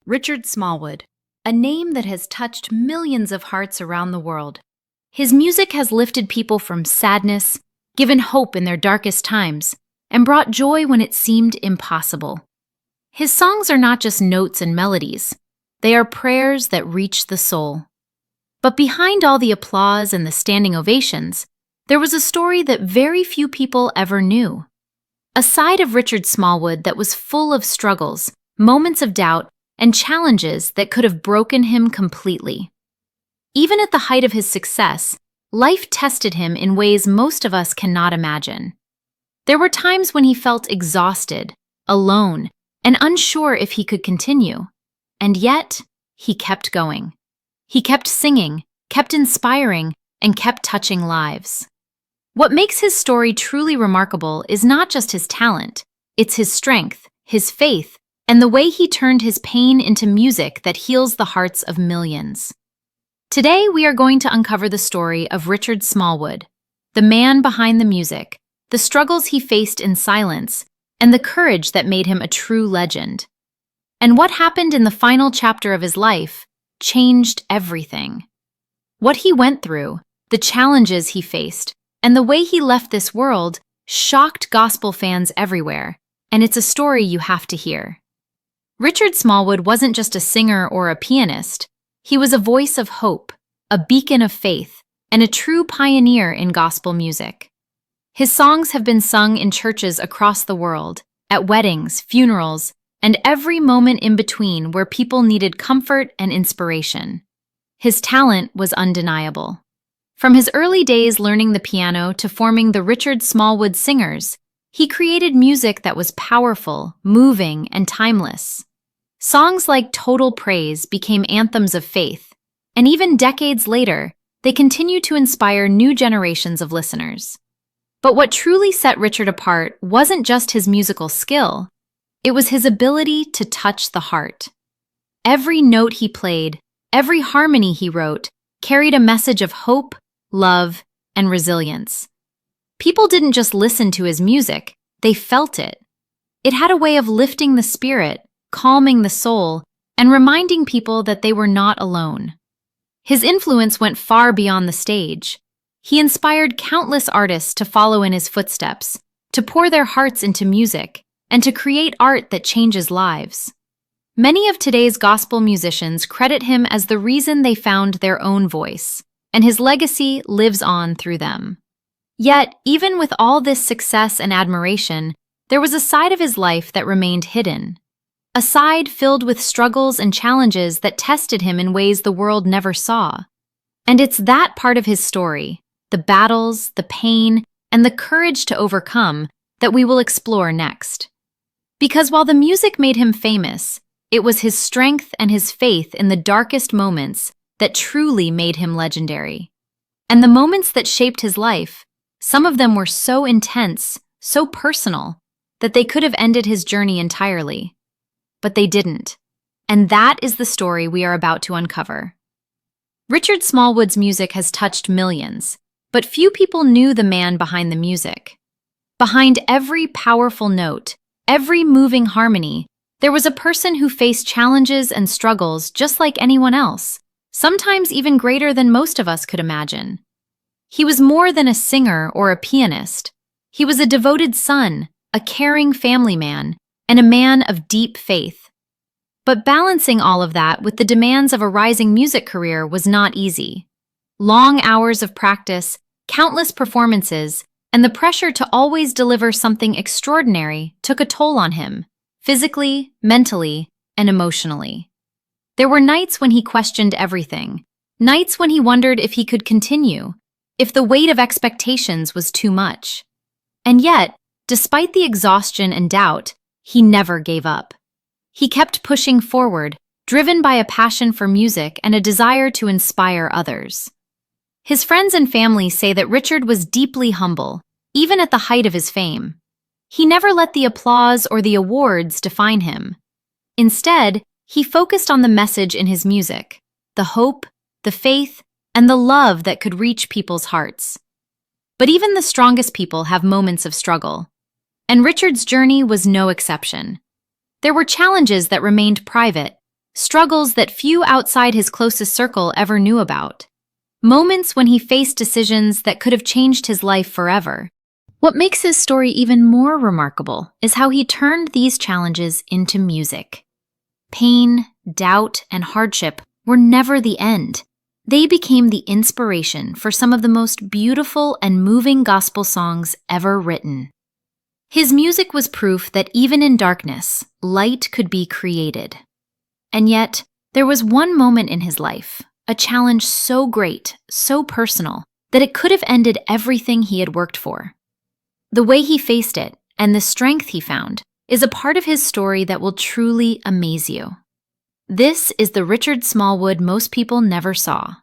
Richard Smallwood, a name that has touched millions of hearts around the world. His music has lifted people from sadness, given hope in their darkest times, and brought joy when it seemed impossible. His songs are not just notes and melodies, they are prayers that reach the soul. But behind all the applause and the standing ovations, there was a story that very few people ever knew. A side of Richard Smallwood that was full of struggles, moments of doubt, and challenges that could have broken him completely. Even at the height of his success, life tested him in ways most of us cannot imagine. There were times when he felt exhausted, alone, and unsure if he could continue. And yet, he kept going. He kept singing, kept inspiring, and kept touching lives. What makes his story truly remarkable is not just his talent, it's his strength, his faith, and the way he turned his pain into music that heals the hearts of millions. Today, we are going to uncover the story of Richard Smallwood, the man behind the music, the struggles he faced in silence, and the courage that made him a true legend. And what happened in the final chapter of his life changed everything. What he went through, the challenges he faced, and the way he left this world shocked gospel fans everywhere, and it's a story you have to hear. Richard Smallwood wasn't just a singer or a pianist. He was a voice of hope, a beacon of faith, and a true pioneer in gospel music. His songs have been sung in churches across the world, at weddings, funerals, and every moment in between where people needed comfort and inspiration. His talent was undeniable. From his early days learning the piano to forming the Richard Smallwood Singers, he created music that was powerful, moving, and timeless. Songs like Total Praise became anthems of faith, and even decades later, they continue to inspire new generations of listeners. But what truly set Richard apart wasn't just his musical skill, it was his ability to touch the heart. Every note he played, every harmony he wrote, carried a message of hope, love, and resilience. People didn't just listen to his music, they felt it. It had a way of lifting the spirit, calming the soul, and reminding people that they were not alone. His influence went far beyond the stage. He inspired countless artists to follow in his footsteps, to pour their hearts into music, and to create art that changes lives. Many of today's gospel musicians credit him as the reason they found their own voice, and his legacy lives on through them. Yet, even with all this success and admiration, there was a side of his life that remained hidden. A side filled with struggles and challenges that tested him in ways the world never saw. And it's that part of his story, the battles, the pain, and the courage to overcome, that we will explore next. Because while the music made him famous, it was his strength and his faith in the darkest moments that truly made him legendary. And the moments that shaped his life, some of them were so intense, so personal, that they could have ended his journey entirely. But they didn't. And that is the story we are about to uncover. Richard Smallwood's music has touched millions, but few people knew the man behind the music. Behind every powerful note, every moving harmony, there was a person who faced challenges and struggles just like anyone else, sometimes even greater than most of us could imagine. He was more than a singer or a pianist. He was a devoted son, a caring family man, and a man of deep faith. But balancing all of that with the demands of a rising music career was not easy. Long hours of practice, countless performances, and the pressure to always deliver something extraordinary took a toll on him, physically, mentally, and emotionally. There were nights when he questioned everything, nights when he wondered if he could continue, if the weight of expectations was too much. And yet, despite the exhaustion and doubt, he never gave up. He kept pushing forward, driven by a passion for music and a desire to inspire others. His friends and family say that Richard was deeply humble, even at the height of his fame. He never let the applause or the awards define him. Instead, he focused on the message in his music, the hope, the faith, and the love that could reach people's hearts. But even the strongest people have moments of struggle. And Richard's journey was no exception. There were challenges that remained private, struggles that few outside his closest circle ever knew about, moments when he faced decisions that could have changed his life forever. What makes his story even more remarkable is how he turned these challenges into music. Pain, doubt, and hardship were never the end. They became the inspiration for some of the most beautiful and moving gospel songs ever written. His music was proof that even in darkness, light could be created. And yet, there was one moment in his life, a challenge so great, so personal, that it could have ended everything he had worked for. The way he faced it, and the strength he found, is a part of his story that will truly amaze you. This is the Richard Smallwood most people never saw.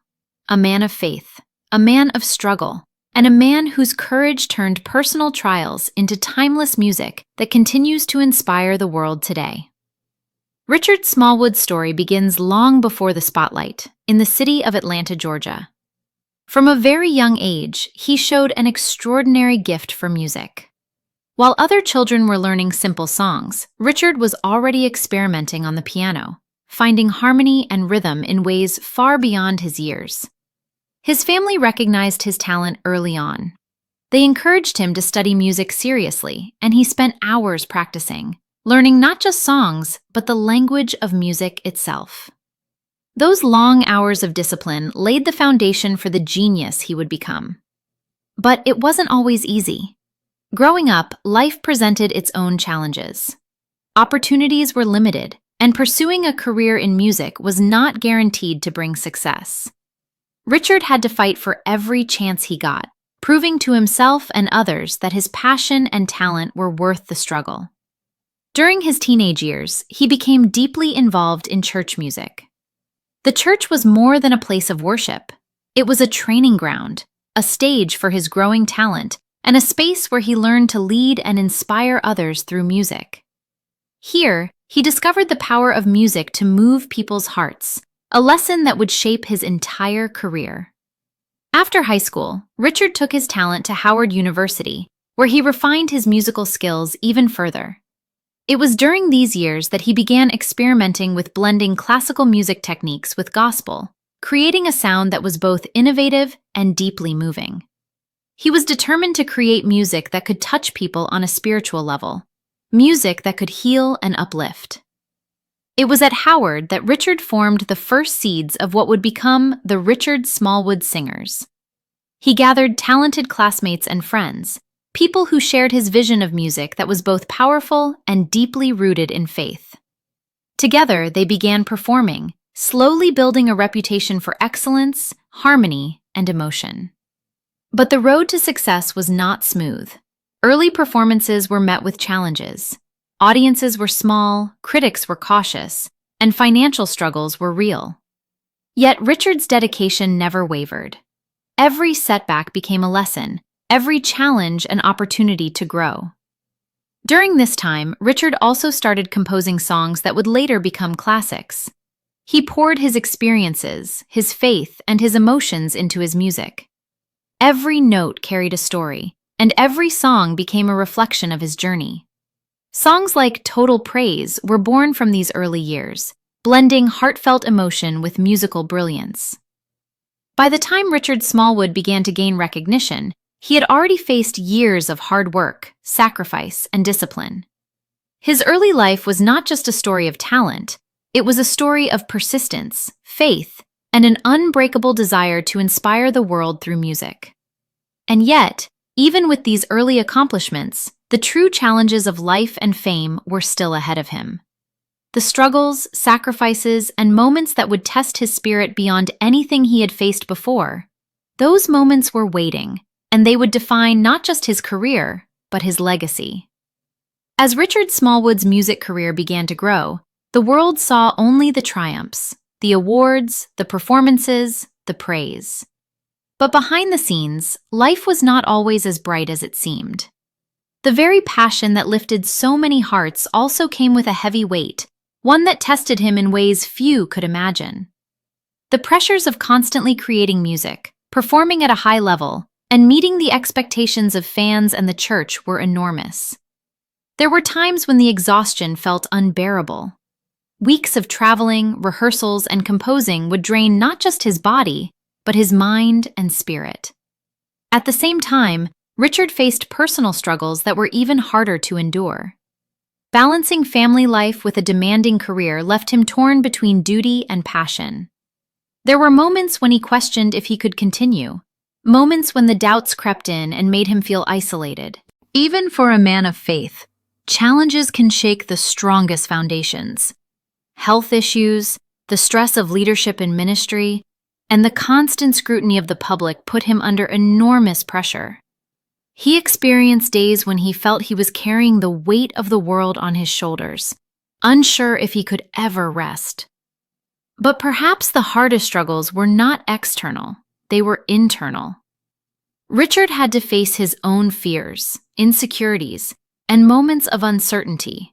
A man of faith, a man of struggle, and a man whose courage turned personal trials into timeless music that continues to inspire the world today. Richard Smallwood's story begins long before the spotlight, in the city of Atlanta, Georgia. From a very young age, he showed an extraordinary gift for music. While other children were learning simple songs, Richard was already experimenting on the piano, finding harmony and rhythm in ways far beyond his years. His family recognized his talent early on. They encouraged him to study music seriously, and he spent hours practicing, learning not just songs, but the language of music itself. Those long hours of discipline laid the foundation for the genius he would become. But it wasn't always easy. Growing up, life presented its own challenges. Opportunities were limited, and pursuing a career in music was not guaranteed to bring success. Richard had to fight for every chance he got, proving to himself and others that his passion and talent were worth the struggle. During his teenage years, he became deeply involved in church music. The church was more than a place of worship. It was a training ground, a stage for his growing talent, and a space where he learned to lead and inspire others through music. Here, he discovered the power of music to move people's hearts, a lesson that would shape his entire career. After high school, Richard took his talent to Howard University, where he refined his musical skills even further. It was during these years that he began experimenting with blending classical music techniques with gospel, creating a sound that was both innovative and deeply moving. He was determined to create music that could touch people on a spiritual level, music that could heal and uplift. It was at Howard that Richard formed the first seeds of what would become the Richard Smallwood Singers. He gathered talented classmates and friends, people who shared his vision of music that was both powerful and deeply rooted in faith. Together, they began performing, slowly building a reputation for excellence, harmony, and emotion. But the road to success was not smooth. Early performances were met with challenges. Audiences were small, critics were cautious, and financial struggles were real. Yet Richard's dedication never wavered. Every setback became a lesson, every challenge an opportunity to grow. During this time, Richard also started composing songs that would later become classics. He poured his experiences, his faith, and his emotions into his music. Every note carried a story, and every song became a reflection of his journey. Songs like Total Praise were born from these early years, blending heartfelt emotion with musical brilliance. By the time Richard Smallwood began to gain recognition, he had already faced years of hard work, sacrifice, and discipline. His early life was not just a story of talent, it was a story of persistence, faith, and an unbreakable desire to inspire the world through music. And yet, even with these early accomplishments, the true challenges of life and fame were still ahead of him. The struggles, sacrifices, and moments that would test his spirit beyond anything he had faced before, those moments were waiting, and they would define not just his career, but his legacy. As Richard Smallwood's music career began to grow, the world saw only the triumphs, the awards, the performances, the praise. But behind the scenes, life was not always as bright as it seemed. The very passion that lifted so many hearts also came with a heavy weight, one that tested him in ways few could imagine. The pressures of constantly creating music, performing at a high level, and meeting the expectations of fans and the church were enormous. There were times when the exhaustion felt unbearable. Weeks of traveling, rehearsals, and composing would drain not just his body, but his mind and spirit. At the same time, Richard faced personal struggles that were even harder to endure. Balancing family life with a demanding career left him torn between duty and passion. There were moments when he questioned if he could continue, moments when the doubts crept in and made him feel isolated. Even for a man of faith, challenges can shake the strongest foundations. Health issues, the stress of leadership in ministry, and the constant scrutiny of the public put him under enormous pressure. He experienced days when he felt he was carrying the weight of the world on his shoulders, unsure if he could ever rest. But perhaps the hardest struggles were not external, they were internal. Richard had to face his own fears, insecurities, and moments of uncertainty.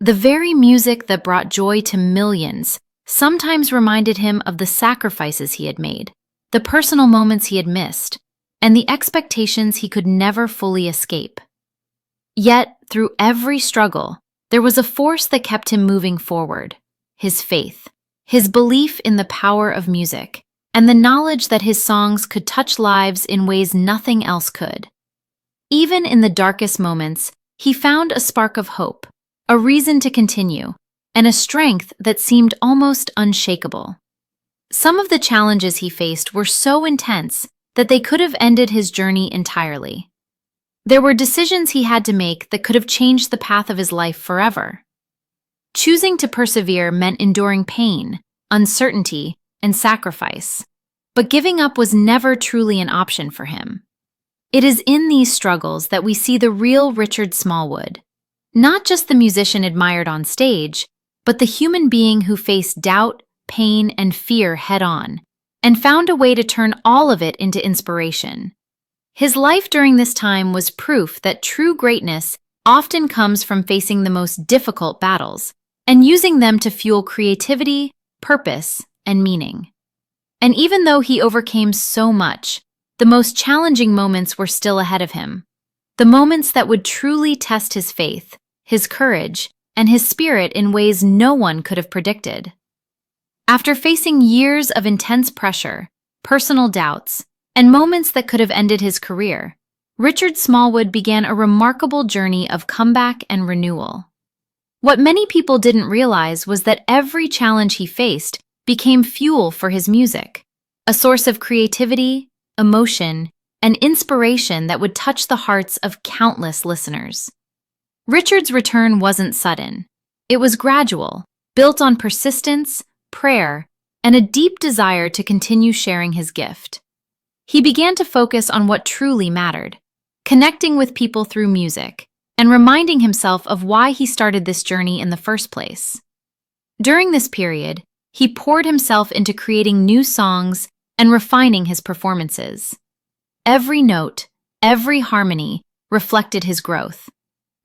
The very music that brought joy to millions sometimes reminded him of the sacrifices he had made, the personal moments he had missed, and the expectations he could never fully escape. Yet, through every struggle, there was a force that kept him moving forward: his faith, his belief in the power of music, and the knowledge that his songs could touch lives in ways nothing else could. Even in the darkest moments, he found a spark of hope, a reason to continue, and a strength that seemed almost unshakable. Some of the challenges he faced were so intense that they could have ended his journey entirely. There were decisions he had to make that could have changed the path of his life forever. Choosing to persevere meant enduring pain, uncertainty, and sacrifice, but giving up was never truly an option for him. It is in these struggles that we see the real Richard Smallwood, not just the musician admired on stage, but the human being who faced doubt, pain, and fear head-on, and found a way to turn all of it into inspiration. His life during this time was proof that true greatness often comes from facing the most difficult battles and using them to fuel creativity, purpose, and meaning. And even though he overcame so much, the most challenging moments were still ahead of him. The moments that would truly test his faith, his courage, and his spirit in ways no one could have predicted. After facing years of intense pressure, personal doubts, and moments that could have ended his career, Richard Smallwood began a remarkable journey of comeback and renewal. What many people didn't realize was that every challenge he faced became fuel for his music, a source of creativity, emotion, and inspiration that would touch the hearts of countless listeners. Richard's return wasn't sudden. It was gradual, built on persistence, prayer, and a deep desire to continue sharing his gift. He began to focus on what truly mattered, connecting with people through music, and reminding himself of why he started this journey in the first place. During this period, he poured himself into creating new songs and refining his performances. Every note, every harmony reflected his growth,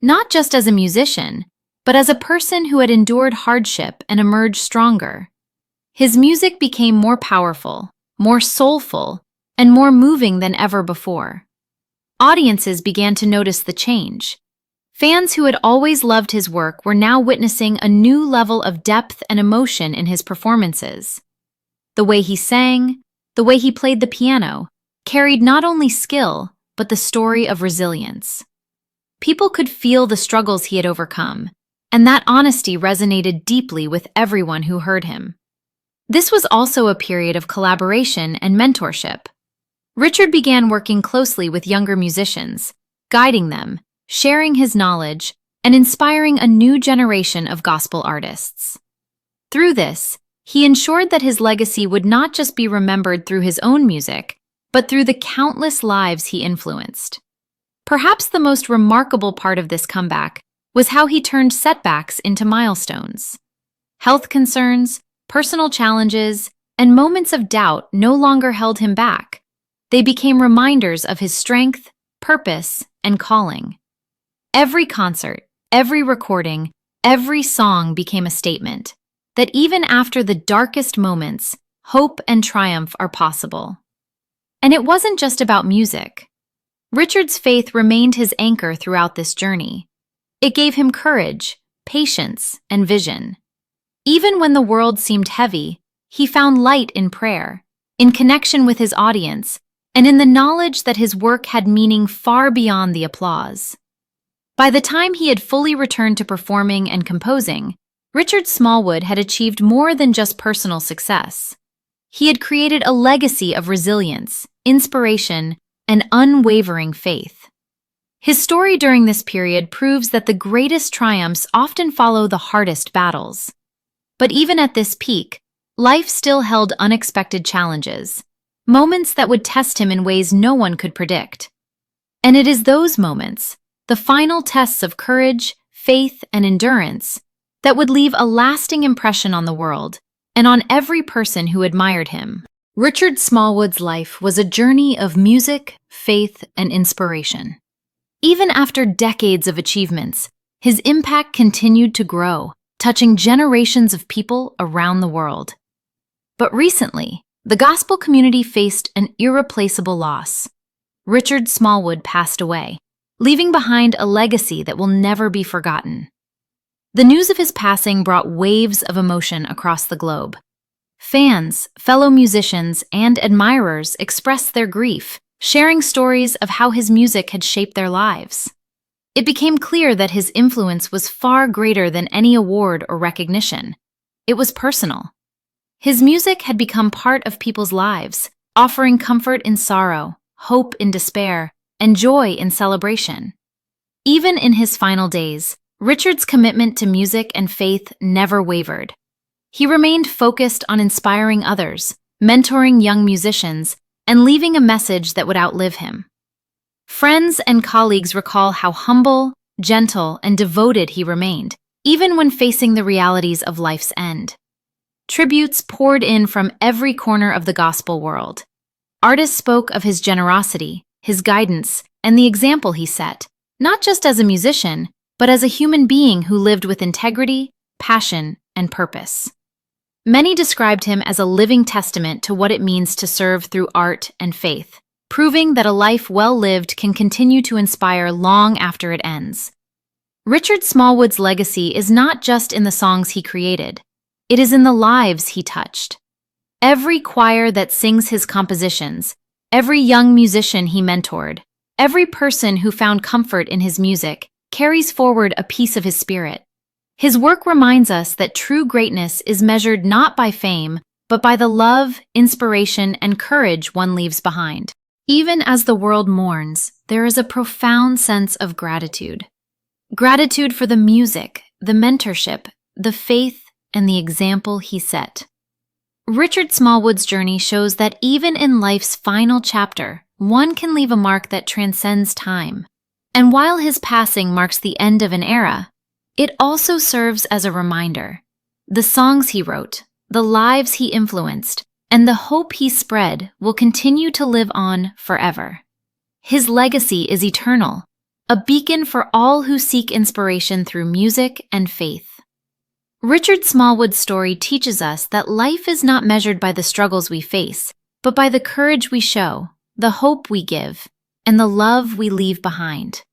not just as a musician, but as a person who had endured hardship and emerged stronger. His music became more powerful, more soulful, and more moving than ever before. Audiences began to notice the change. Fans who had always loved his work were now witnessing a new level of depth and emotion in his performances. The way he sang, the way he played the piano, carried not only skill, but the story of resilience. People could feel the struggles he had overcome, and that honesty resonated deeply with everyone who heard him. This was also a period of collaboration and mentorship. Richard began working closely with younger musicians, guiding them, sharing his knowledge, and inspiring a new generation of gospel artists. Through this, he ensured that his legacy would not just be remembered through his own music, but through the countless lives he influenced. Perhaps the most remarkable part of this comeback was how he turned setbacks into milestones. Health concerns, personal challenges, and moments of doubt no longer held him back. They became reminders of his strength, purpose, and calling. Every concert, every recording, every song became a statement that even after the darkest moments, hope and triumph are possible. And it wasn't just about music. Richard's faith remained his anchor throughout this journey. It gave him courage, patience, and vision. Even when the world seemed heavy, he found light in prayer, in connection with his audience, and in the knowledge that his work had meaning far beyond the applause. By the time he had fully returned to performing and composing, Richard Smallwood had achieved more than just personal success. He had created a legacy of resilience, inspiration, and unwavering faith. His story during this period proves that the greatest triumphs often follow the hardest battles. But even at this peak, life still held unexpected challenges, moments that would test him in ways no one could predict. And it is those moments, the final tests of courage, faith, and endurance, that would leave a lasting impression on the world and on every person who admired him. Richard Smallwood's life was a journey of music, faith, and inspiration. Even after decades of achievements, his impact continued to grow, touching generations of people around the world. But recently, the gospel community faced an irreplaceable loss. Richard Smallwood passed away, leaving behind a legacy that will never be forgotten. The news of his passing brought waves of emotion across the globe. Fans, fellow musicians, and admirers expressed their grief, sharing stories of how his music had shaped their lives. It became clear that his influence was far greater than any award or recognition. It was personal. His music had become part of people's lives, offering comfort in sorrow, hope in despair, and joy in celebration. Even in his final days, Richard's commitment to music and faith never wavered. He remained focused on inspiring others, mentoring young musicians, and leaving a message that would outlive him. Friends and colleagues recall how humble, gentle, and devoted he remained, even when facing the realities of life's end. Tributes poured in from every corner of the gospel world. Artists spoke of his generosity, his guidance, and the example he set, not just as a musician, but as a human being who lived with integrity, passion, and purpose. Many described him as a living testament to what it means to serve through art and faith, proving that a life well lived can continue to inspire long after it ends. Richard Smallwood's legacy is not just in the songs he created, it is in the lives he touched. Every choir that sings his compositions, every young musician he mentored, every person who found comfort in his music carries forward a piece of his spirit. His work reminds us that true greatness is measured not by fame, but by the love, inspiration, and courage one leaves behind. Even as the world mourns, there is a profound sense of gratitude. Gratitude for the music, the mentorship, the faith, and the example he set. Richard Smallwood's journey shows that even in life's final chapter, one can leave a mark that transcends time. And while his passing marks the end of an era, it also serves as a reminder. The songs he wrote, the lives he influenced, and the hope he spread will continue to live on forever. His legacy is eternal, a beacon for all who seek inspiration through music and faith. Richard Smallwood's story teaches us that life is not measured by the struggles we face, but by the courage we show, the hope we give, and the love we leave behind.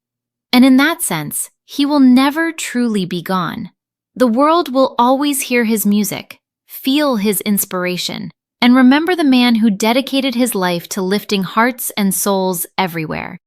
And in that sense, he will never truly be gone. The world will always hear his music, feel his inspiration, and remember the man who dedicated his life to lifting hearts and souls everywhere.